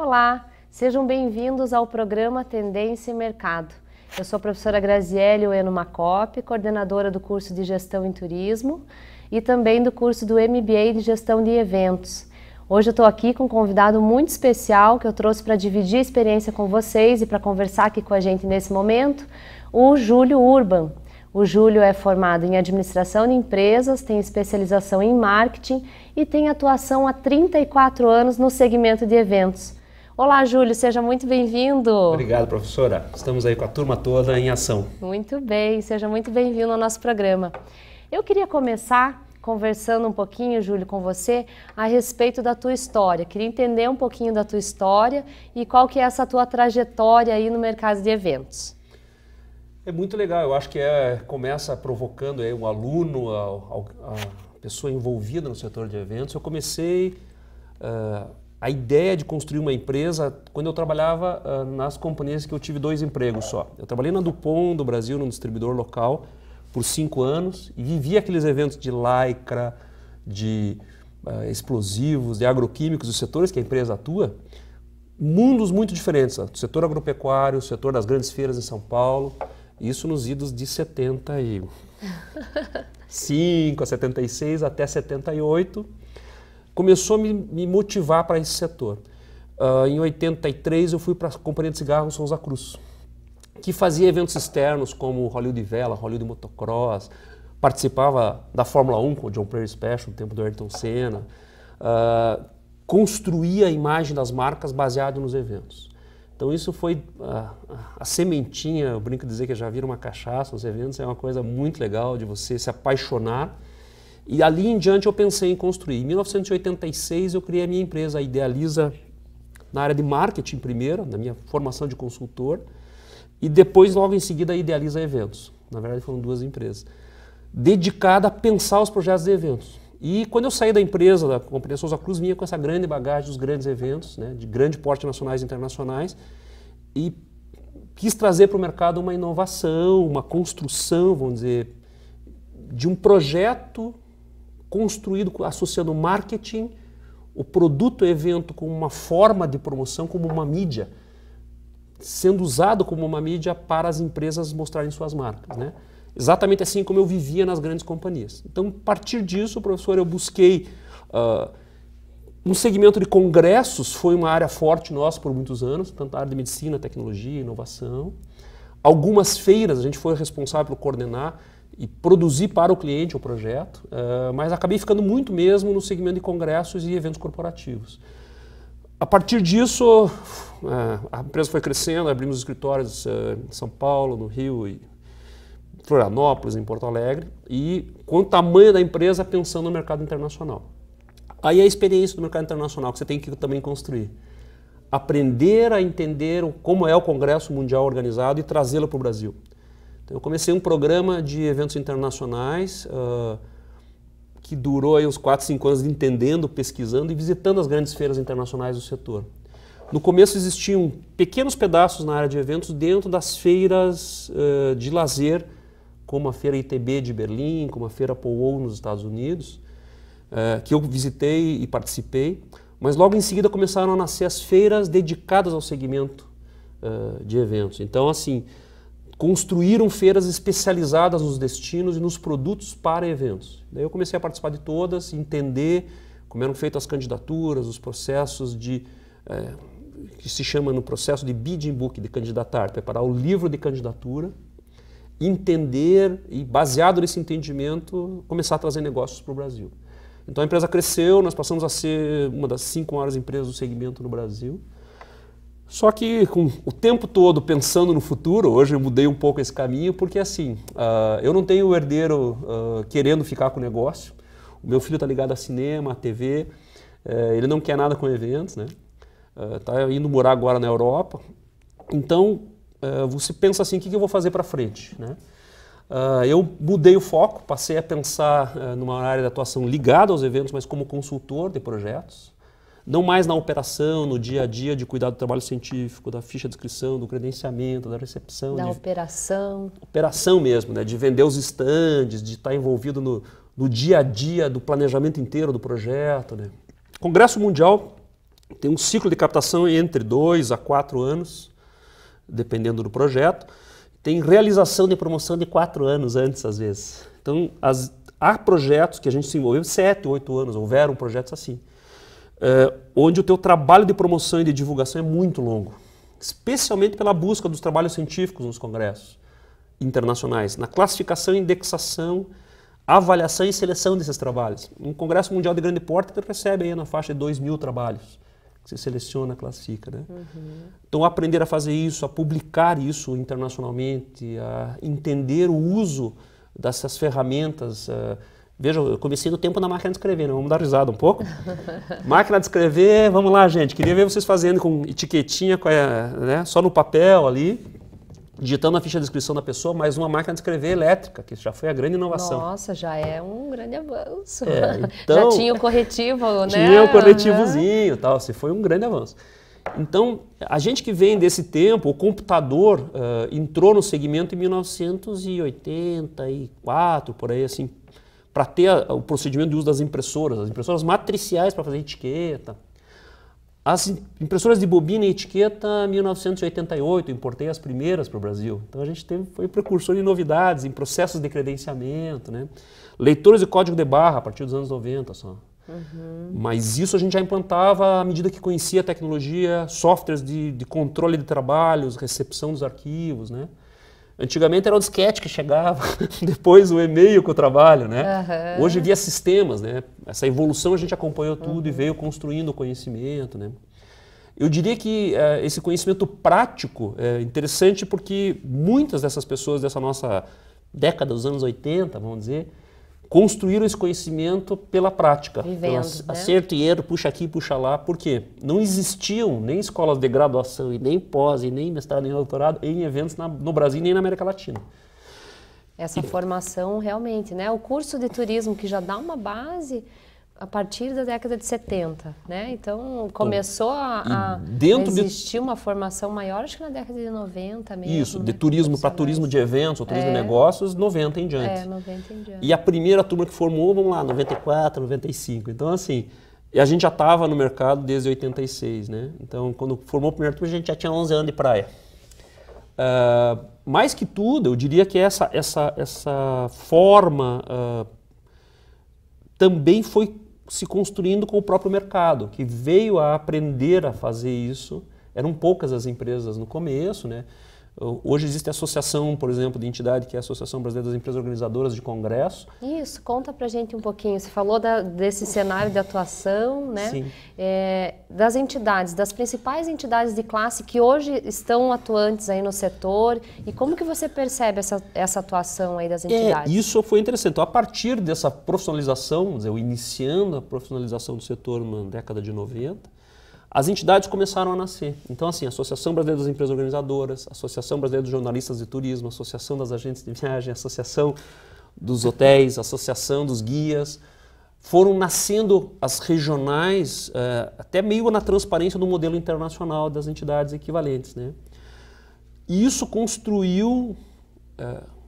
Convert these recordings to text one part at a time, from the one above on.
Olá, sejam bem-vindos ao programa Tendência e Mercado. Eu sou a professora Graziele Ueno Macop, coordenadora do curso de Gestão em Turismo e também do curso do MBA de Gestão de Eventos. Hoje eu estou aqui com um convidado muito especial que eu trouxe para dividir a experiência com vocês e para conversar aqui com a gente nesse momento, o Júlio Urban. O Júlio é formado em Administração de Empresas, tem especialização em Marketing e tem atuação há 34 anos no segmento de eventos. Olá, Júlio, seja muito bem-vindo. Obrigado, professora. Estamos aí com a turma toda em ação. Muito bem, seja muito bem-vindo ao nosso programa. Eu queria começar conversando um pouquinho, Júlio, com você a respeito da tua história. Queria entender um pouquinho da tua história e qual que é essa tua trajetória aí no mercado de eventos. É muito legal, eu acho que começa provocando um aluno, a pessoa envolvida no setor de eventos. Eu comecei a ideia de construir uma empresa quando eu trabalhava nas companhias que eu tive 2 empregos só. Eu trabalhei na Dupont do Brasil, num distribuidor local, por 5 anos e vivi aqueles eventos de lycra, de explosivos, de agroquímicos, os setores que a empresa atua, mundos muito diferentes. O setor agropecuário, o setor das grandes feiras em São Paulo, isso nos idos de 75 a 76 até 78. Começou a me motivar para esse setor. Em 83 eu fui para a companhia de cigarros Souza Cruz, que fazia eventos externos como Hollywood Vela, Hollywood Motocross, participava da Fórmula 1 com o John Player Special no tempo do Ayrton Senna, construía a imagem das marcas baseado nos eventos. Então isso foi a sementinha, eu brinco de dizer que já vira uma cachaça, os eventos é uma coisa muito legal de você se apaixonar. E ali em diante eu pensei em construir. Em 1986 eu criei a minha empresa, a Idealiza, na área de marketing primeiro, na minha formação de consultor, e depois logo em seguida a Idealiza Eventos. Na verdade foram 2 empresas, dedicada a pensar os projetos de eventos. E quando eu saí da empresa, da companhia Souza Cruz, vinha com essa grande bagagem dos grandes eventos, né, de grande porte nacionais e internacionais, e quis trazer para o mercado uma inovação, uma construção, vamos dizer, de um projeto construído associando marketing, o produto evento como uma forma de promoção, como uma mídia, sendo usado como uma mídia para as empresas mostrarem suas marcas, né? Exatamente assim como eu vivia nas grandes companhias. Então, a partir disso, professor, eu busquei um segmento de congressos, foi uma área forte nossa por muitos anos, tanto a área de medicina, tecnologia, inovação. Algumas feiras, a gente foi responsável por coordenar e produzir para o cliente o projeto, mas acabei ficando muito mesmo no segmento de congressos e eventos corporativos. A partir disso, a empresa foi crescendo, abrimos escritórios em São Paulo, no Rio, e Florianópolis, em Porto Alegre, e com o tamanho da empresa pensando no mercado internacional. Aí a experiência do mercado internacional que você tem que também construir. Aprender a entender como é o Congresso Mundial organizado e trazê-lo para o Brasil. Então, eu comecei um programa de eventos internacionais que durou aí uns 4, 5 anos entendendo, pesquisando e visitando as grandes feiras internacionais do setor. No começo existiam pequenos pedaços na área de eventos dentro das feiras de lazer, como a Feira ITB de Berlim, como a Feira POWO nos Estados Unidos, que eu visitei e participei, mas logo em seguida começaram a nascer as feiras dedicadas ao segmento de eventos. Então, assim, construíram feiras especializadas nos destinos e nos produtos para eventos. Daí eu comecei a participar de todas, entender como eram feitas as candidaturas, os processos que se chama no processo de bidding book, de candidatar, preparar o livro de candidatura, entender e, baseado nesse entendimento, começar a trazer negócios para o Brasil. Então a empresa cresceu, nós passamos a ser uma das 5 maiores empresas do segmento no Brasil. Só que com o tempo todo pensando no futuro, hoje eu mudei um pouco esse caminho, porque assim, eu não tenho o herdeiro querendo ficar com o negócio. O meu filho está ligado a cinema, a TV, ele não quer nada com eventos, né? Está indo morar agora na Europa. Então, você pensa assim, o que eu vou fazer para frente, né? Eu mudei o foco, passei a pensar numa área de atuação ligada aos eventos, mas como consultor de projetos. Não mais na operação, no dia a dia de cuidar do trabalho científico, da ficha de inscrição, do credenciamento, da recepção. Da operação. Operação mesmo, né? De vender os estandes, de estar envolvido no dia a dia do planejamento inteiro do projeto, né? Congresso Mundial tem um ciclo de captação entre 2 a 4 anos, dependendo do projeto. Tem realização de promoção de 4 anos antes, às vezes. Então, há projetos que a gente se envolveu 7, 8 anos, houveram projetos assim, onde o teu trabalho de promoção e de divulgação é muito longo, especialmente pela busca dos trabalhos científicos nos congressos internacionais, na classificação, indexação, avaliação e seleção desses trabalhos. Um congresso mundial de grande porte você recebe aí na faixa de 2.000 trabalhos, que você seleciona, classifica, né? Então, aprender a fazer isso, a publicar isso internacionalmente, a entender o uso dessas ferramentas. Veja, eu comecei no tempo na máquina de escrever, né? Vamos dar risada um pouco. Máquina de escrever, vamos lá, gente. Queria ver vocês fazendo com etiquetinha, né? Só no papel ali, digitando a ficha de inscrição da pessoa, mas uma máquina de escrever elétrica, que já foi a grande inovação. Nossa, já é um grande avanço. Então, já tinha o corretivo, né? Tinha o corretivozinho e tal, assim, foi um grande avanço. Então, a gente que vem desse tempo, o computador entrou no segmento em 1984, por aí assim, para ter o procedimento de uso das impressoras, as impressoras matriciais para fazer etiqueta. As impressoras de bobina e etiqueta, 1988, importei as primeiras para o Brasil. Então a gente foi precursor de novidades em processos de credenciamento, né? Leitores de código de barra a partir dos anos 90 só. Mas isso a gente já implantava à medida que conhecia a tecnologia, softwares de controle de trabalhos, recepção dos arquivos, né? Antigamente era o disquete que chegava, depois o e-mail com o trabalho, né? Hoje via sistemas, né? Essa evolução a gente acompanhou tudo e veio construindo o conhecimento, né? Eu diria que esse conhecimento prático é interessante porque muitas dessas pessoas dessa nossa década dos anos 80, vamos dizer, construíram esse conhecimento pela prática, vivendo, pelo acerto e erro, puxa aqui, puxa lá. Por quê? Não existiam nem escolas de graduação, e nem pós, e nem mestrado, nem doutorado em eventos no Brasil nem na América Latina. Essa formação realmente, né? O curso de turismo que já dá uma base a partir da década de 70, né? Então começou a existir uma formação maior, acho que na década de 90 mesmo. Isso, né? de turismo para turismo de eventos, ou turismo de negócios, 90 em diante. 90 em diante. E a primeira turma que formou, vamos lá, 94, 95. Então assim, a gente já estava no mercado desde 86, né? Então quando formou a primeira turma, a gente já tinha 11 anos de praia. Mais que tudo, eu diria que essa forma também foi se construindo com o próprio mercado, que veio a aprender a fazer isso. Eram poucas as empresas no começo, né? Hoje existe a associação, por exemplo, de entidade, que é a Associação Brasileira das Empresas Organizadoras de Congresso. Isso, conta pra gente um pouquinho. Você falou desse cenário de atuação, né? Sim. Das entidades, das principais entidades de classe que hoje estão atuantes aí no setor, e como que você percebe essa atuação aí das entidades? Isso foi interessante. Então, a partir dessa profissionalização, vamos dizer, iniciando a profissionalização do setor na década de 90, as entidades começaram a nascer. Então, assim, a Associação Brasileira das Empresas Organizadoras, a Associação Brasileira dos Jornalistas de Turismo, a Associação das Agentes de Viagem, a Associação dos Hotéis, a Associação dos Guias. Foram nascendo as regionais, até meio na transparência do modelo internacional das entidades equivalentes, né? E isso construiu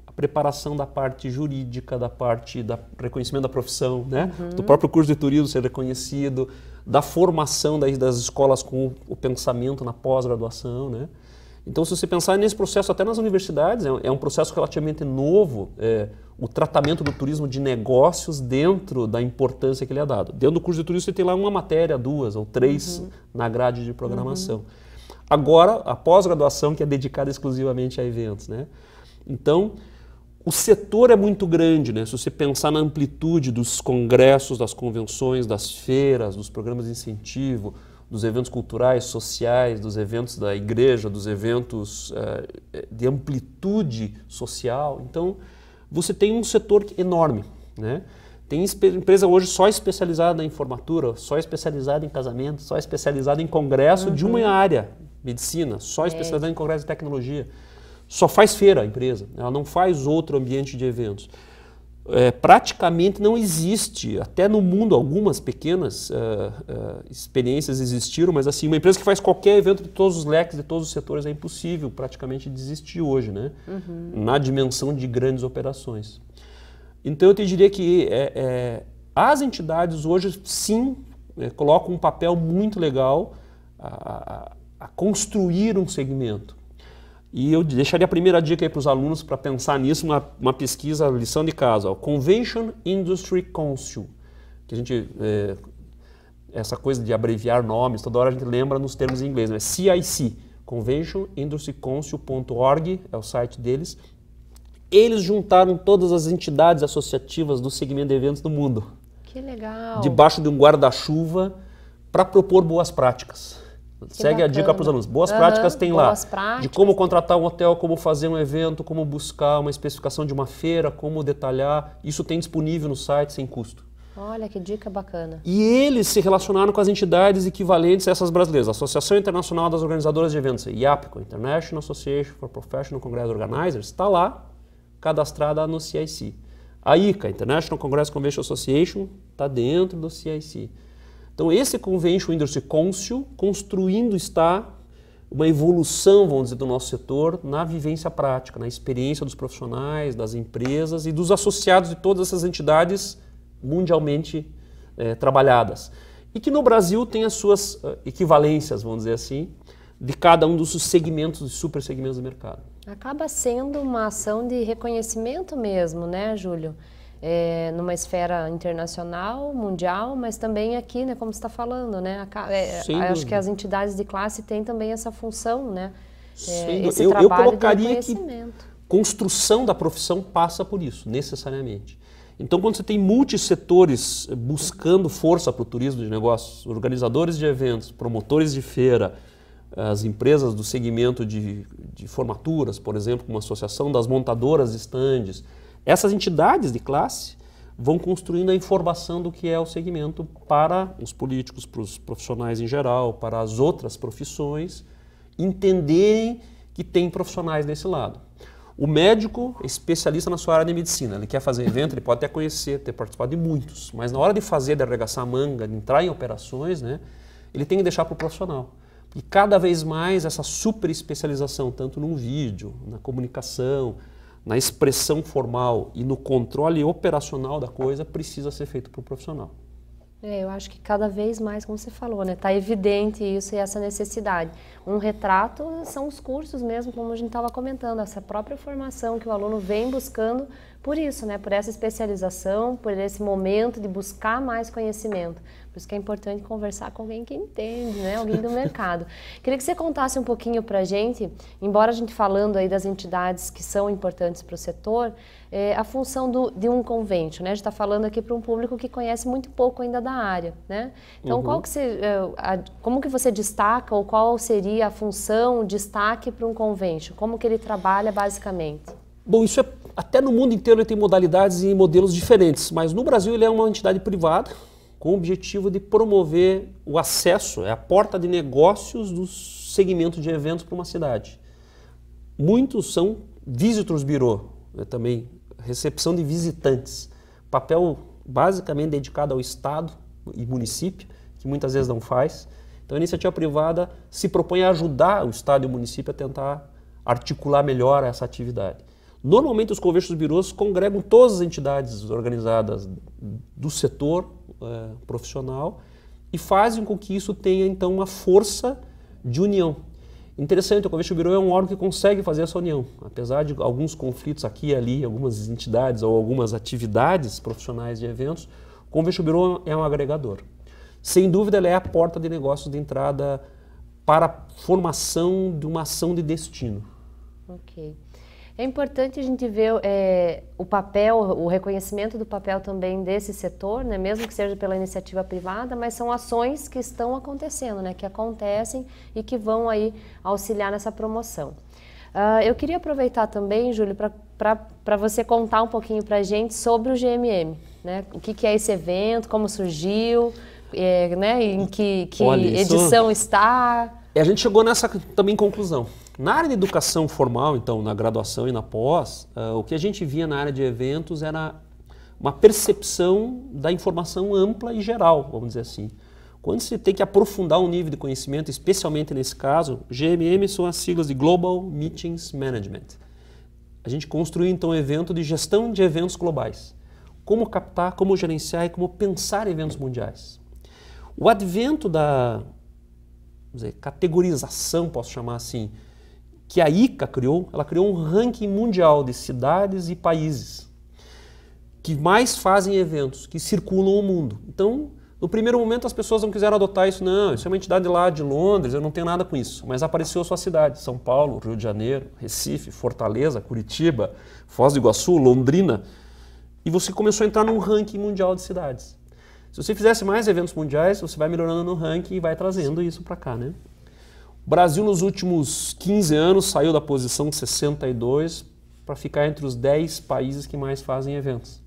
a preparação da parte jurídica, da parte do reconhecimento da profissão, né? Do próprio curso de turismo ser reconhecido, da formação das escolas com o pensamento na pós-graduação, né? Então, se você pensar nesse processo, até nas universidades, é um processo relativamente novo, o tratamento do turismo de negócios dentro da importância que ele é dado. Dentro do curso de turismo, você tem lá uma matéria, 2 ou 3 na grade de programação. Agora, a pós-graduação, que é dedicada exclusivamente a eventos, né? Então, o setor é muito grande, né? Se você pensar na amplitude dos congressos, das convenções, das feiras, dos programas de incentivo, dos eventos culturais, sociais, dos eventos da igreja, dos eventos de amplitude social. Então, você tem um setor enorme, né? Tem empresa hoje só especializada em formatura, só especializada em casamento, só especializada em congresso de uma área, medicina, só especializada em congresso de tecnologia. Só faz feira a empresa, ela não faz outro ambiente de eventos. Praticamente não existe, até no mundo algumas pequenas experiências existiram, mas assim, uma empresa que faz qualquer evento de todos os leques, de todos os setores, é impossível praticamente de existir hoje, né? Na dimensão de grandes operações. Então eu te diria que as entidades hoje sim colocam um papel muito legal a construir um segmento. E eu deixaria a primeira dica aí para os alunos para pensar nisso, uma pesquisa, lição de casa, ó, Convention Industry Council, que a gente, essa coisa de abreviar nomes, toda hora a gente lembra nos termos em inglês, né? CIC, Convention Industry Council.org, é o site deles. Eles juntaram todas as entidades associativas do segmento de eventos do mundo. Que legal! Debaixo de um guarda-chuva para propor boas práticas. Segue a dica para os alunos. Boas práticas tem lá. De como contratar um hotel, como fazer um evento, como buscar uma especificação de uma feira, como detalhar. Isso tem disponível no site sem custo. Olha, que dica bacana. E eles se relacionaram com as entidades equivalentes a essas brasileiras. A Associação Internacional das Organizadoras de Eventos, IAPCO, International Association for Professional Congress Organizers, está lá, cadastrada no CIC. A ICA, International Congress Convention Association, está dentro do CIC. Então, esse Convention Industry Council construindo está uma evolução, vamos dizer, do nosso setor na vivência prática, na experiência dos profissionais, das empresas e dos associados de todas essas entidades mundialmente trabalhadas. E que no Brasil tem as suas equivalências, vamos dizer assim, de cada um dos segmentos, dos super segmentos do mercado. Acaba sendo uma ação de reconhecimento mesmo, né, Júlio? Numa esfera internacional, mundial, mas também aqui, né, como você está falando, né? Acho que as entidades de classe têm também essa função, né? Esse eu trabalho colocaria de que construção da profissão passa por isso, necessariamente. Então, quando você tem multissetores buscando força para o turismo de negócios, organizadores de eventos, promotores de feira, as empresas do segmento de formaturas, por exemplo, como a Associação das Montadoras de Estandes, essas entidades de classe vão construindo a informação do que é o segmento para os políticos, para os profissionais em geral, para as outras profissões, entenderem que tem profissionais desse lado. O médico é especialista na sua área de medicina, ele quer fazer evento, ele pode até conhecer, ter participado de muitos, mas na hora de fazer, de arregaçar a manga, de entrar em operações, né, ele tem que deixar para o profissional. E cada vez mais essa super especialização, tanto no vídeo, na comunicação, na expressão formal e no controle operacional da coisa, precisa ser feito por um profissional. Eu acho que cada vez mais, como você falou, né, está evidente isso e essa necessidade. Um retrato são os cursos mesmo, como a gente estava comentando, essa própria formação que o aluno vem buscando por isso, né, por essa especialização, por esse momento de buscar mais conhecimento. Por isso que é importante conversar com alguém que entende, né? Alguém do mercado. Queria que você contasse um pouquinho para a gente, embora a gente falando aí das entidades que são importantes para o setor, a função de um convention, né? A gente está falando aqui para um público que conhece muito pouco ainda da área, né? Então, como que você destaca ou qual seria a função, o destaque para um convention? Como que ele trabalha basicamente? Bom, isso até no mundo inteiro ele tem modalidades e modelos diferentes, mas no Brasil ele é uma entidade privada, com o objetivo de promover o acesso, a porta de negócios do segmento de eventos para uma cidade. Muitos são visitors bureau, também recepção de visitantes, papel basicamente dedicado ao Estado e município, que muitas vezes não faz. Então a iniciativa privada se propõe a ajudar o Estado e o município a tentar articular melhor essa atividade. Normalmente os convention bureaus congregam todas as entidades organizadas do setor profissional e fazem com que isso tenha então uma força de união. Interessante, o Convention Bureau é um órgão que consegue fazer essa união, apesar de alguns conflitos aqui e ali, algumas entidades ou algumas atividades profissionais de eventos, o Convention Bureau é um agregador. Sem dúvida, ele é a porta de negócios de entrada para a formação de uma ação de destino. Ok. É importante a gente ver o papel, o reconhecimento do papel também desse setor, né? Mesmo que seja pela iniciativa privada, mas são ações que estão acontecendo, né? Que acontecem e que vão aí auxiliar nessa promoção. Eu queria aproveitar também, Júlio, para você contar um pouquinho para a gente sobre o GMM, né? O que é esse evento, como surgiu, né? Em que edição está... A gente chegou nessa também conclusão. Na área de educação formal, então, na graduação e na pós, o que a gente via na área de eventos era uma percepção da informação ampla e geral, vamos dizer assim. Quando você tem que aprofundar um nível de conhecimento, especialmente nesse caso, GMM são as siglas de Global Meetings Management. A gente construiu, então, um evento de gestão de eventos globais. Como captar, como gerenciar e como pensar eventos mundiais. O advento da, vamos dizer, categorização, posso chamar assim, que a ICA criou, ela criou um ranking mundial de cidades e países que mais fazem eventos, que circulam o mundo. Então, no primeiro momento as pessoas não quiseram adotar isso, não, isso é uma entidade lá de Londres, eu não tenho nada com isso. Mas apareceu a sua cidade, São Paulo, Rio de Janeiro, Recife, Fortaleza, Curitiba, Foz do Iguaçu, Londrina, e você começou a entrar num ranking mundial de cidades. Se você fizesse mais eventos mundiais, você vai melhorando no ranking e vai trazendo isso para cá, né? O Brasil nos últimos 15 anos saiu da posição 62 para ficar entre os 10 países que mais fazem eventos.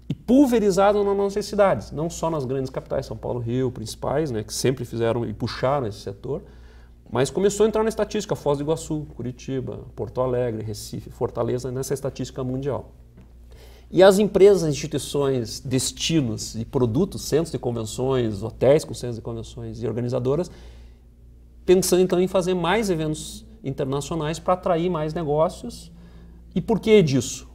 E pulverizado nas nossas cidades, não só nas grandes capitais, São Paulo, Rio, principais, né, que sempre fizeram e puxaram esse setor, mas começou a entrar na estatística, Foz do Iguaçu, Curitiba, Porto Alegre, Recife, Fortaleza, nessa estatística mundial. E as empresas, instituições, destinos e produtos, centros de convenções, hotéis com centros de convenções e organizadoras, pensando então em fazer mais eventos internacionais para atrair mais negócios. E por que disso?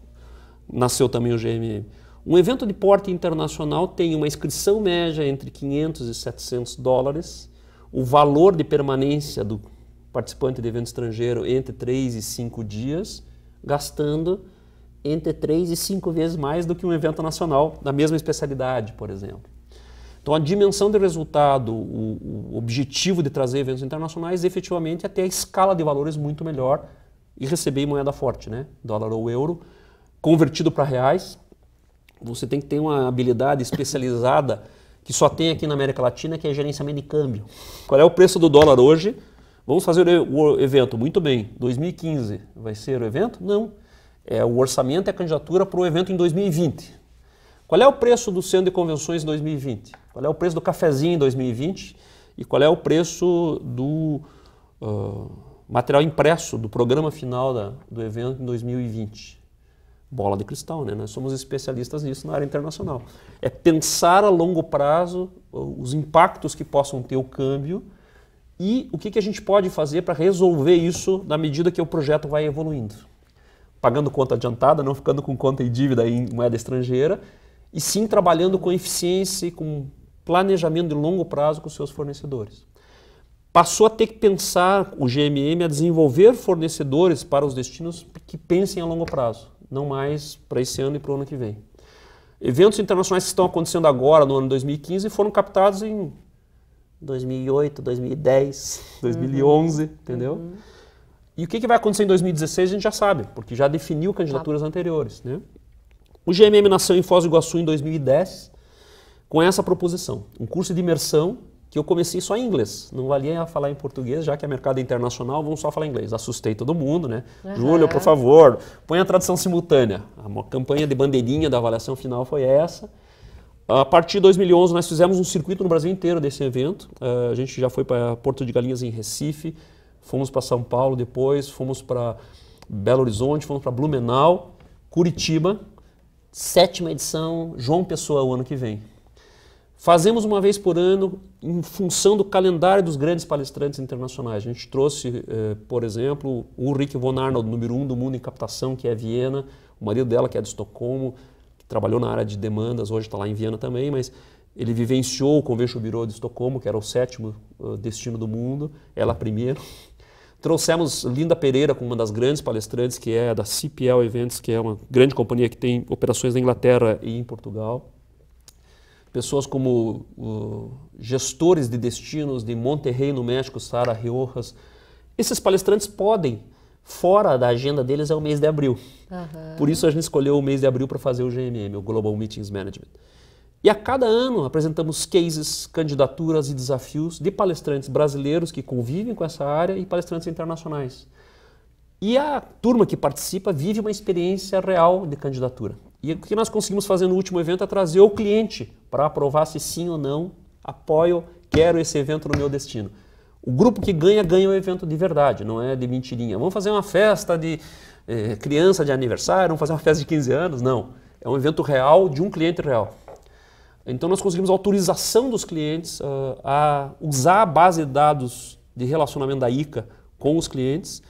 Nasceu também o GMM. Um evento de porte internacional tem uma inscrição média entre 500 e 700 dólares, o valor de permanência do participante de evento estrangeiro entre 3 e 5 dias, gastando entre 3 e 5 vezes mais do que um evento nacional da mesma especialidade, por exemplo. Então a dimensão de resultado, o objetivo de trazer eventos internacionais, efetivamente é ter a escala de valores muito melhor e receber em moeda forte, né? Dólar ou euro, convertido para reais. Você tem que ter uma habilidade especializada que só tem aqui na América Latina, que é gerenciamento de câmbio. Qual é o preço do dólar hoje? Vamos fazer o evento. Muito bem. 2015 vai ser o evento? Não. O orçamento e a candidatura para o evento em 2020. Qual é o preço do centro de convenções em 2020? Qual é o preço do cafezinho em 2020? E qual é o preço do material impresso, do programa final do evento em 2020? Bola de cristal, né? Nós somos especialistas nisso na área internacional. É pensar a longo prazo os impactos que possam ter o câmbio e o que a gente pode fazer para resolver isso na medida que o projeto vai evoluindo. Pagando conta adiantada, não ficando com conta e dívida em moeda estrangeira, e sim trabalhando com eficiência e com planejamento de longo prazo com os seus fornecedores. Passou a ter que pensar o GMM a desenvolver fornecedores para os destinos que pensem a longo prazo, não mais para esse ano e para o ano que vem. Eventos internacionais que estão acontecendo agora, no ano 2015, foram captados em 2008, 2010, 2011, entendeu? E o que vai acontecer em 2016 a gente já sabe, porque já definiu candidaturas anteriores, né? O GMM nasceu em Foz do Iguaçu em 2010 com essa proposição, um curso de imersão que eu comecei só em inglês, não valia falar em português, já que é mercado internacional, vamos só falar inglês. Assustei todo mundo, né? Júlio, por favor, põe a tradução simultânea. A campanha de bandeirinha da avaliação final foi essa. A partir de 2011 nós fizemos um circuito no Brasil inteiro desse evento. A gente já foi para Porto de Galinhas em Recife, fomos para São Paulo depois, fomos para Belo Horizonte, fomos para Blumenau, Curitiba, 7ª edição, João Pessoa o ano que vem. Fazemos uma vez por ano em função do calendário dos grandes palestrantes internacionais. A gente trouxe, por exemplo, o Ulrich von Arnold, número 1 do mundo em captação, que é Viena, o marido dela, que é de Estocolmo, que trabalhou na área de demandas, hoje está lá em Viena também, mas ele vivenciou o Convention Bureau de Estocolmo, que era o 7º destino do mundo, ela primeiro. Trouxemos Linda Pereira como uma das grandes palestrantes, que é da CPL Events, que é uma grande companhia que tem operações na Inglaterra e em Portugal. Pessoas como gestores de destinos de Monterrey, no México, Sara Riojas. Esses palestrantes podem, fora da agenda deles, é o mês de abril. Por isso a gente escolheu o mês de abril para fazer o GMM, o Global Meetings Management. E a cada ano apresentamos cases, candidaturas e desafios de palestrantes brasileiros que convivem com essa área e palestrantes internacionais. E a turma que participa vive uma experiência real de candidatura. E o que nós conseguimos fazer no último evento é trazer o cliente para aprovar se sim ou não, apoio, quero esse evento no meu destino. O grupo que ganha, ganha o evento de verdade, não é de mentirinha. Vamos fazer uma festa de criança de aniversário, vamos fazer uma festa de 15 anos? Não. É um evento real de um cliente real. Então nós conseguimos autorização dos clientes a usar a base de dados de relacionamento da ICA com os clientes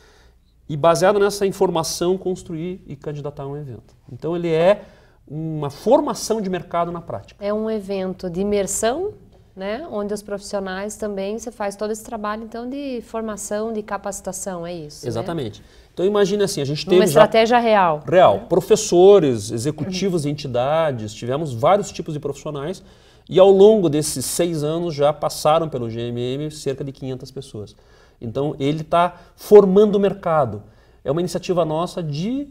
e, baseado nessa informação, construir e candidatar um evento. Então ele é uma formação de mercado na prática. É um evento de imersão né? Onde os profissionais também, você faz todo esse trabalho, então, de formação, de capacitação, é isso? Exatamente. Né? Então imagine assim, a gente teve uma estratégia real. Real. Né? Professores, executivos de entidades, tivemos vários tipos de profissionais e ao longo desses 6 anos já passaram pelo GMM cerca de 500 pessoas. Então ele está formando o mercado. É uma iniciativa nossa de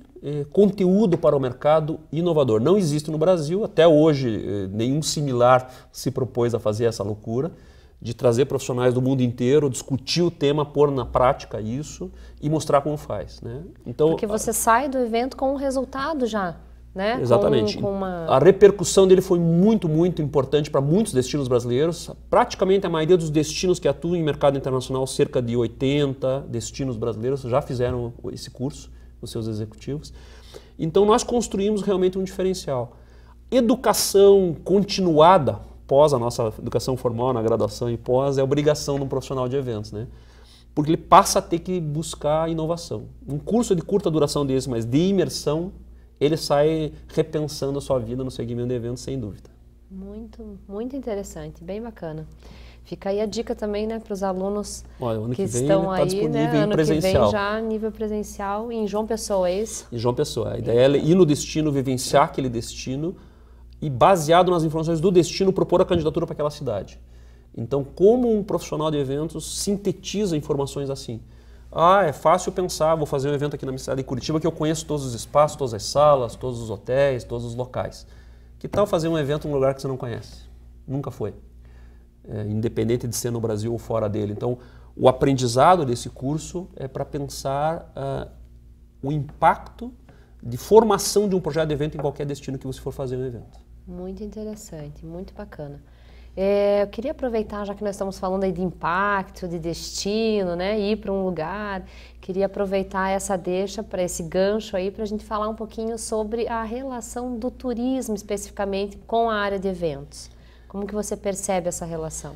conteúdo para o mercado inovador. Não existe no Brasil, até hoje nenhum similar se propôs a fazer essa loucura de trazer profissionais do mundo inteiro, discutir o tema, pôr na prática isso e mostrar como faz. Né? Então, porque você sai do evento com um resultado já. Né? Exatamente. Com uma... A repercussão dele foi muito, muito importante para muitos destinos brasileiros. Praticamente a maioria dos destinos que atuam em mercado internacional, cerca de 80 destinos brasileiros, já fizeram esse curso, os seus executivos. Então nós construímos realmente um diferencial. Educação continuada, pós a nossa educação formal na graduação e pós, é obrigação de um profissional de eventos, né? Porque ele passa a ter que buscar inovação. Um curso de curta duração desse, mas de imersão, ele sai repensando a sua vida no segmento de eventos, sem dúvida. Muito, muito interessante, bem bacana. Fica aí a dica também, né, para os alunos que estão aí, né, ano que vem já nível presencial em João Pessoa, é isso? Em João Pessoa. A ideia é ir no destino, vivenciar aquele destino e, baseado nas informações do destino, propor a candidatura para aquela cidade. Então, como um profissional de eventos sintetiza informações assim? Ah, é fácil pensar, vou fazer um evento aqui na minha cidade de Curitiba que eu conheço todos os espaços, todas as salas, todos os hotéis, todos os locais. Que tal fazer um evento num lugar que você não conhece? Nunca foi. Independente de ser no Brasil ou fora dele. Então, o aprendizado desse curso é para pensar o impacto de formação de um projeto de evento em qualquer destino que você for fazer um evento. Muito interessante, muito bacana. Eu queria aproveitar, já que nós estamos falando aí de impacto, de destino, né, ir para um lugar, queria aproveitar essa deixa, para esse gancho aí, para a gente falar um pouquinho sobre a relação do turismo, especificamente, com a área de eventos. Como que você percebe essa relação?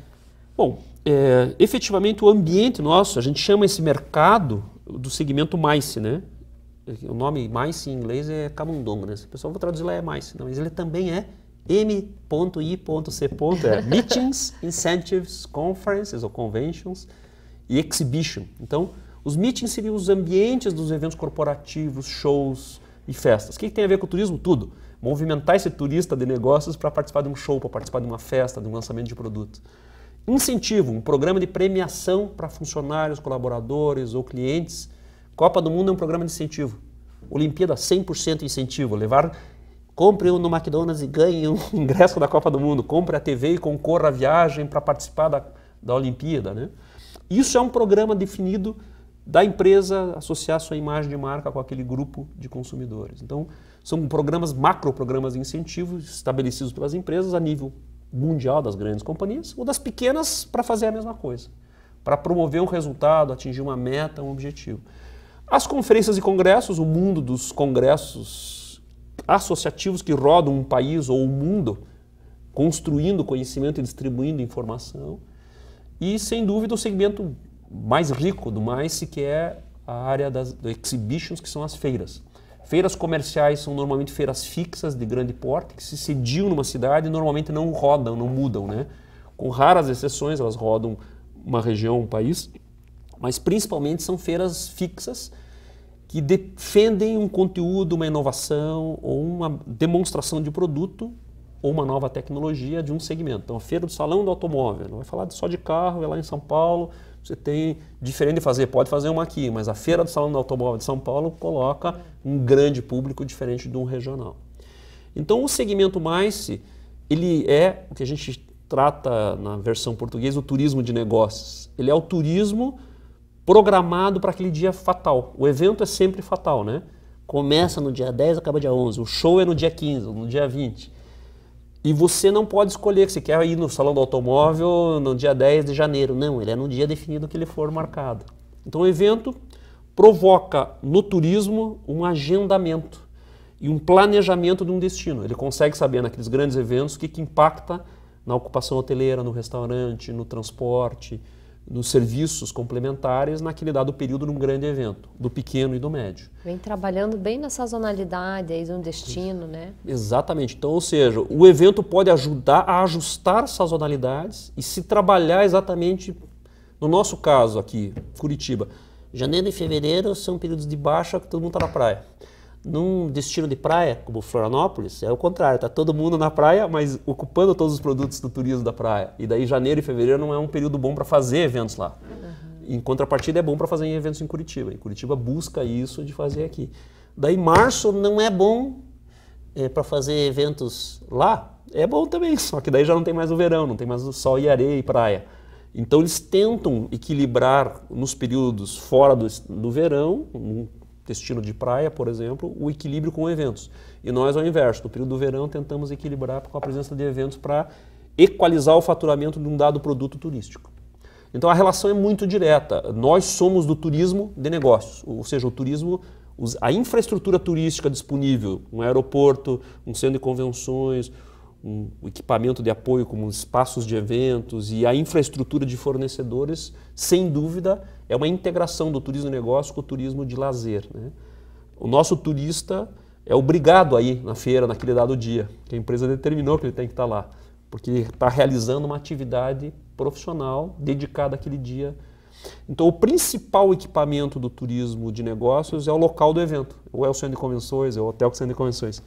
Bom, efetivamente o ambiente nosso, a gente chama esse mercado do segmento MICE, né? O nome MICE em inglês é camundongo, né? Se o pessoal vai traduzir lá é MICE, não, mas ele também é M.I.C. Meetings, Incentives, Conferences ou Conventions e Exhibition. Então, os meetings seriam os ambientes dos eventos corporativos, shows e festas. O que tem a ver com o turismo? Tudo. Movimentar esse turista de negócios para participar de um show, para participar de uma festa, de um lançamento de produto. Incentivo, um programa de premiação para funcionários, colaboradores ou clientes. Copa do Mundo é um programa de incentivo. Olimpíada, 100% incentivo. Compre um no McDonald's e ganhe um ingresso da Copa do Mundo. Compre a TV e concorra à viagem para participar da Olimpíada. Né? Isso é um programa definido da empresa associar sua imagem de marca com aquele grupo de consumidores. Então, são programas, macro-programas de incentivo estabelecidos pelas empresas a nível mundial das grandes companhias ou das pequenas para fazer a mesma coisa. Para promover um resultado, atingir uma meta, um objetivo. As conferências e congressos, o mundo dos congressos associativos que rodam um país ou o mundo, construindo conhecimento e distribuindo informação. E, sem dúvida, o segmento mais rico do MICE, que é a área das exhibitions, que são as feiras. Feiras comerciais são normalmente feiras fixas de grande porte, que se sediam numa cidade e normalmente não rodam, não mudam. Né? Com raras exceções, elas rodam uma região, um país, mas principalmente são feiras fixas que defendem um conteúdo, uma inovação ou uma demonstração de produto ou uma nova tecnologia de um segmento. Então, a Feira do Salão do Automóvel, não vai falar só de carro, é lá em São Paulo, você tem, diferente de fazer, pode fazer uma aqui, mas a Feira do Salão do Automóvel de São Paulo coloca um grande público diferente de um regional. Então, o segmento MICE, ele é o que a gente trata na versão portuguesa, o turismo de negócios. Ele é o turismo programado para aquele dia fatal. O evento é sempre fatal, né? Começa no dia 10, acaba dia 11. O show é no dia 15, no dia 20. E você não pode escolher que você quer ir no Salão do Automóvel no dia 10 de janeiro. Não, ele é no dia definido que ele for marcado. Então o evento provoca no turismo um agendamento e um planejamento de um destino. Ele consegue saber naqueles grandes eventos o que impacta na ocupação hoteleira, no restaurante, no transporte, nos serviços complementares naquele dado período num grande evento, do pequeno e do médio. Vem trabalhando bem na sazonalidade, aí no destino, né? Exatamente. Então, ou seja, o evento pode ajudar a ajustar sazonalidades e se trabalhar exatamente, no nosso caso aqui, Curitiba, janeiro e fevereiro são períodos de baixa que todo mundo está na praia. Num destino de praia, como Florianópolis, é o contrário, está todo mundo na praia, mas ocupando todos os produtos do turismo da praia. E daí janeiro e fevereiro não é um período bom para fazer eventos lá. Em contrapartida é bom para fazer eventos em Curitiba. Em Curitiba busca isso de fazer aqui. Daí março não é bom para fazer eventos lá, é bom também, só que daí já não tem mais o verão, não tem mais o sol e areia e praia. Então eles tentam equilibrar nos períodos fora do verão, destino de praia, por exemplo, o equilíbrio com eventos. E nós, ao inverso, no período do verão, tentamos equilibrar com a presença de eventos para equalizar o faturamento de um dado produto turístico. Então a relação é muito direta. Nós somos do turismo de negócios, ou seja, o turismo, a infraestrutura turística disponível, um aeroporto, um centro de convenções, um equipamento de apoio como espaços de eventos e a infraestrutura de fornecedores, sem dúvida, é uma integração do turismo de negócio com o turismo de lazer, né? O nosso turista é obrigado a ir na feira naquele dado dia, que a empresa determinou que ele tem que estar lá, porque ele está realizando uma atividade profissional dedicada àquele dia. Então o principal equipamento do turismo de negócios é o local do evento, ou é o centro de convenções, é o hotel com centro de convenções.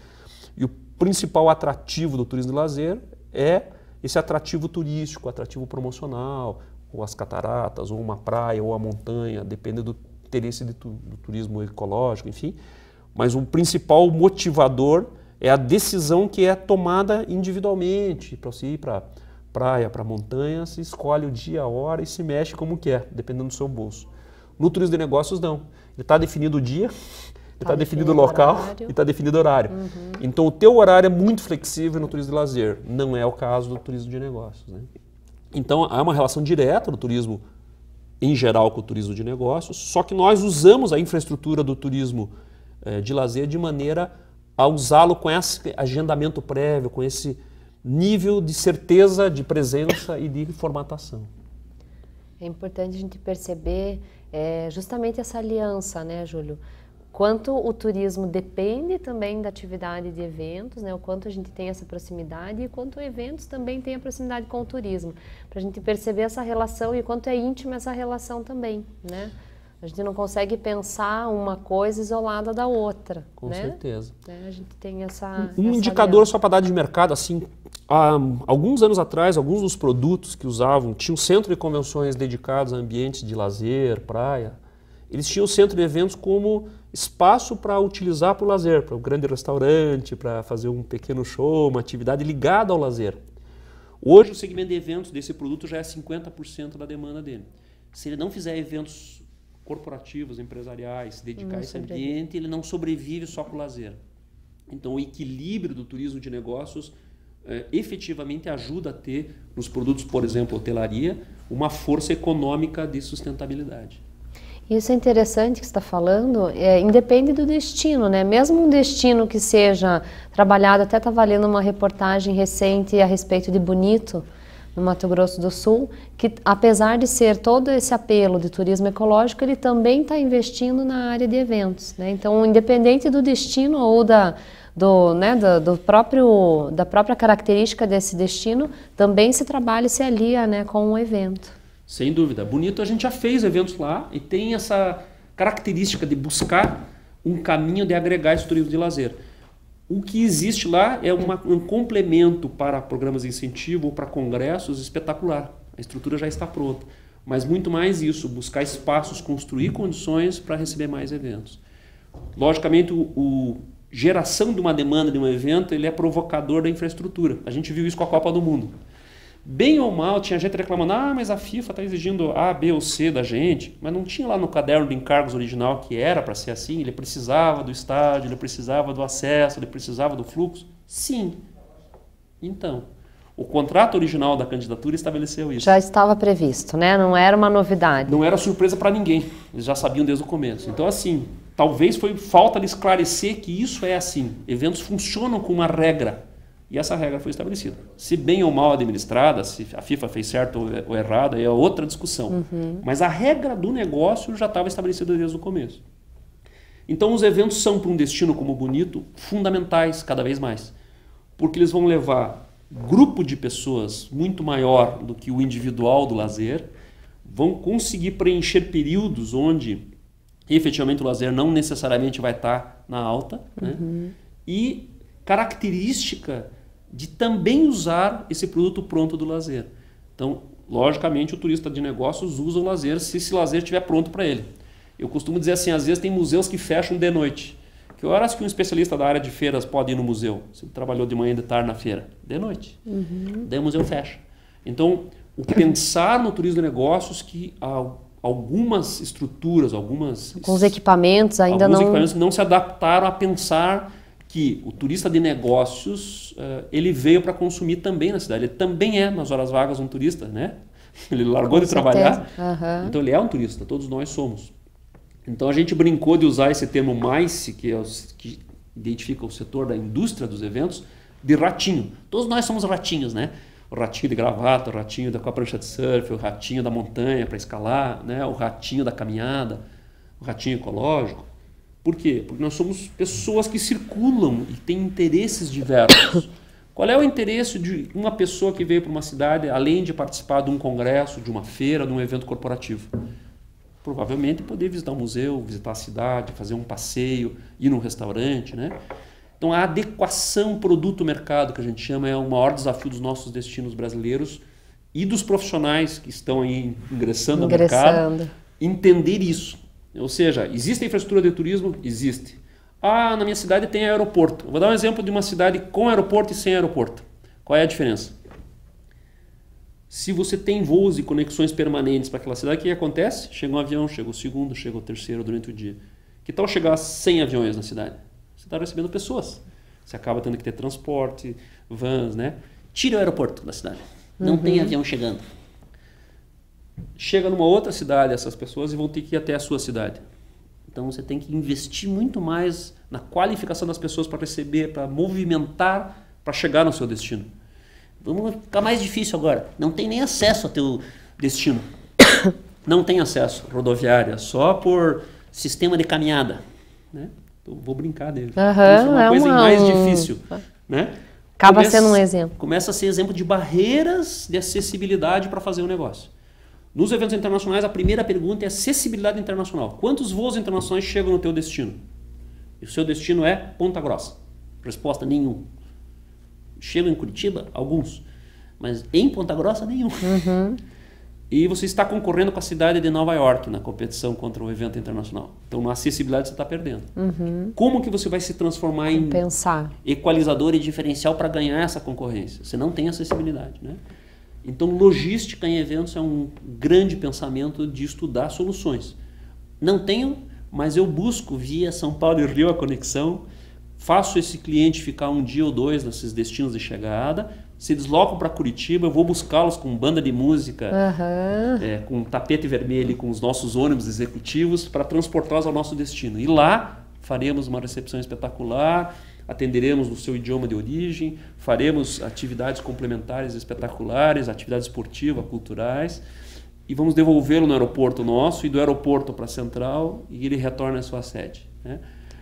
E o principal atrativo do turismo de lazer é esse atrativo turístico, atrativo promocional, ou as cataratas, ou uma praia, ou a montanha, depende do interesse do turismo ecológico, enfim. Mas o principal motivador é a decisão que é tomada individualmente. Para você ir para praia, para montanha, se escolhe o dia, a hora e se mexe como quer, dependendo do seu bolso. No turismo de negócios, não. Ele está definido o dia, está definido o local e está definido o horário. Então o teu horário é muito flexível no turismo de lazer, não é o caso do turismo de negócios, né? Então há uma relação direta do turismo em geral com o turismo de negócios, só que nós usamos a infraestrutura do turismo de lazer de maneira a usá-lo com esse agendamento prévio, com esse nível de certeza de presença e de formatação. É importante a gente perceber justamente essa aliança, né, Júlio? Quanto o turismo depende também da atividade de eventos, né? O quanto a gente tem essa proximidade e quanto eventos também têm a proximidade com o turismo. Para a gente perceber essa relação e quanto é íntima essa relação também, né? A gente não consegue pensar uma coisa isolada da outra. Com certeza. A gente tem essa... Um indicador só para dar de mercado, assim, há alguns anos atrás, alguns dos produtos que usavam, tinham centro de convenções dedicados a ambientes de lazer, praia. Eles tinham o centro de eventos como espaço para utilizar para o lazer, para um grande restaurante, para fazer um pequeno show, uma atividade ligada ao lazer. Hoje o segmento de eventos desse produto já é 50% da demanda dele. Se ele não fizer eventos corporativos, empresariais, se dedicar a esse ambiente, ele não sobrevive só com o lazer. Então o equilíbrio do turismo de negócios efetivamente ajuda a ter, nos produtos, por exemplo, hotelaria, uma força econômica de sustentabilidade. Isso é interessante que você está falando, independe do destino, né? Mesmo um destino que seja trabalhado, até estava lendo uma reportagem recente a respeito de Bonito, no Mato Grosso do Sul, que apesar de ser todo esse apelo de turismo ecológico, ele também está investindo na área de eventos, né? Então, independente do destino ou da própria característica desse destino, também se trabalha e se alia, né, com um evento. Sem dúvida. Bonito, a gente já fez eventos lá e tem essa característica de buscar um caminho de agregar esse turismo de lazer. O que existe lá é um complemento para programas de incentivo ou para congressos espetacular. A estrutura já está pronta. Mas muito mais isso, buscar espaços, construir condições para receber mais eventos. Logicamente, geração de uma demanda de um evento, ele é provocador da infraestrutura. A gente viu isso com a Copa do Mundo. Bem ou mal, tinha gente reclamando, mas a FIFA está exigindo A, B ou C da gente, mas não tinha lá no caderno de encargos original que era para ser assim, ele precisava do estádio, ele precisava do acesso, ele precisava do fluxo? Sim. Então, o contrato original da candidatura estabeleceu isso. Já estava previsto, né? Não era uma novidade. Não era surpresa para ninguém, eles já sabiam desde o começo. Então, assim, talvez foi falta de esclarecer que isso é assim. Eventos funcionam com uma regra E essa regra foi estabelecida. Se bem ou mal administrada, se a FIFA fez certo ou errado, é outra discussão. Mas a regra do negócio já estava estabelecida desde o começo. Então os eventos são, para um destino como Bonito, fundamentais cada vez mais. Porque eles vão levar grupo de pessoas muito maior do que o individual do lazer, vão conseguir preencher períodos onde efetivamente o lazer não necessariamente vai estar na alta, né? E característica de também usar esse produto pronto do lazer. Então, logicamente, o turista de negócios usa o lazer se esse lazer estiver pronto para ele. Eu costumo dizer assim, às vezes tem museus que fecham de noite. Que horas que um especialista da área de feiras pode ir no museu? Se ele trabalhou de manhã e de tarde na feira? De noite. Daí o museu fecha. Então, o pensar no turismo de negócios que algumas estruturas, alguns equipamentos ainda alguns equipamentos não se adaptaram a pensar que o turista de negócios, ele veio para consumir também na cidade. Ele também é, nas horas vagas, um turista, né? Ele largou de trabalhar, então ele é um turista, todos nós somos. Então a gente brincou de usar esse termo MICE, que identifica o setor da indústria dos eventos, de ratinho. Todos nós somos ratinhos, né? O ratinho de gravata, o ratinho com a prancha de surf, o ratinho da montanha para escalar, né? O ratinho da caminhada, o ratinho ecológico. Por quê? Porque nós somos pessoas que circulam e têm interesses diversos. Qual é o interesse de uma pessoa que veio para uma cidade, além de participar de um congresso, de uma feira, de um evento corporativo? Provavelmente poder visitar um museu, visitar a cidade, fazer um passeio, ir num restaurante, né? Então a adequação produto-mercado, que a gente chama, é o maior desafio dos nossos destinos brasileiros e dos profissionais que estão aí ingressando no mercado, entender isso. Ou seja, existe a infraestrutura de turismo? Existe. Ah, na minha cidade tem aeroporto. Eu vou dar um exemplo de uma cidade com aeroporto e sem aeroporto. Qual é a diferença? Se você tem voos e conexões permanentes para aquela cidade, o que acontece? Chega um avião, chega o segundo, chega o terceiro durante o dia. Que tal chegar a 100 aviões na cidade? Você está recebendo pessoas. Você acaba tendo que ter transporte, vans, né? Tira o aeroporto da cidade. Não tem avião chegando. Chega numa outra cidade essas pessoas e vão ter que ir até a sua cidade. Então você tem que investir muito mais na qualificação das pessoas para receber, para movimentar, para chegar no seu destino. Vamos ficar mais difícil agora. Não tem nem acesso ao teu destino. Não tem acesso rodoviária, só por sistema de caminhada, né? Então, vou brincar dele. Isso é uma coisa mais difícil, né? Acaba sendo um exemplo. Começa a ser exemplo de barreiras de acessibilidade para fazer o negócio. Nos eventos internacionais, a primeira pergunta é acessibilidade internacional. Quantos voos internacionais chegam no teu destino? E o seu destino é Ponta Grossa. Resposta: nenhum. Chegam em Curitiba? Alguns. Mas em Ponta Grossa, nenhum. E você está concorrendo com a cidade de Nova York na competição contra o evento internacional. Então, na acessibilidade, você está perdendo. Como que você vai se transformar em equalizador e diferencial para ganhar essa concorrência? Você não tem acessibilidade, né? Então, logística em eventos é um grande pensamento de estudar soluções. Não tenho, mas eu busco via São Paulo e Rio a conexão, faço esse cliente ficar um dia ou dois nesses destinos de chegada, se deslocam para Curitiba, eu vou buscá-los com banda de música, com tapete vermelho, com os nossos ônibus executivos para transportá-los ao nosso destino. E lá faremos uma recepção espetacular, atenderemos no seu idioma de origem, faremos atividades complementares espetaculares, atividades esportivas, culturais, e vamos devolvê-lo no aeroporto nosso e do aeroporto para a central e ele retorna à sua sede, né?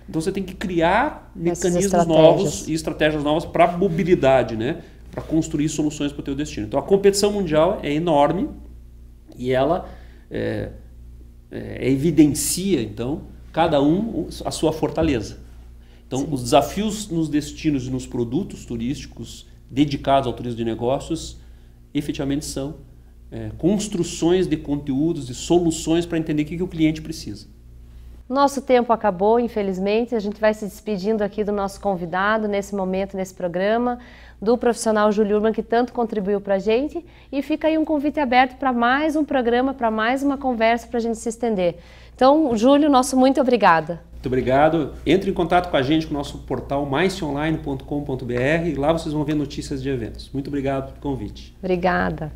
Então você tem que criar mecanismos novos e estratégias novas para a mobilidade, né? Para construir soluções para o teu destino. Então a competição mundial é enorme e ela evidencia, então, cada um a sua fortaleza. Então, os desafios nos destinos e nos produtos turísticos dedicados ao turismo de negócios, efetivamente são construções de conteúdos e soluções para entender o que o cliente precisa. Nosso tempo acabou, infelizmente. A gente vai se despedindo aqui do nosso convidado nesse momento, nesse programa, do profissional Júlio Urban, que tanto contribuiu para a gente. E fica aí um convite aberto para mais um programa, para mais uma conversa, para a gente se estender. Então, Júlio, nosso muito obrigada. Muito obrigado. Entre em contato com a gente, com o nosso portal miceonline.com.br, e lá vocês vão ver notícias de eventos. Muito obrigado pelo convite. Obrigada.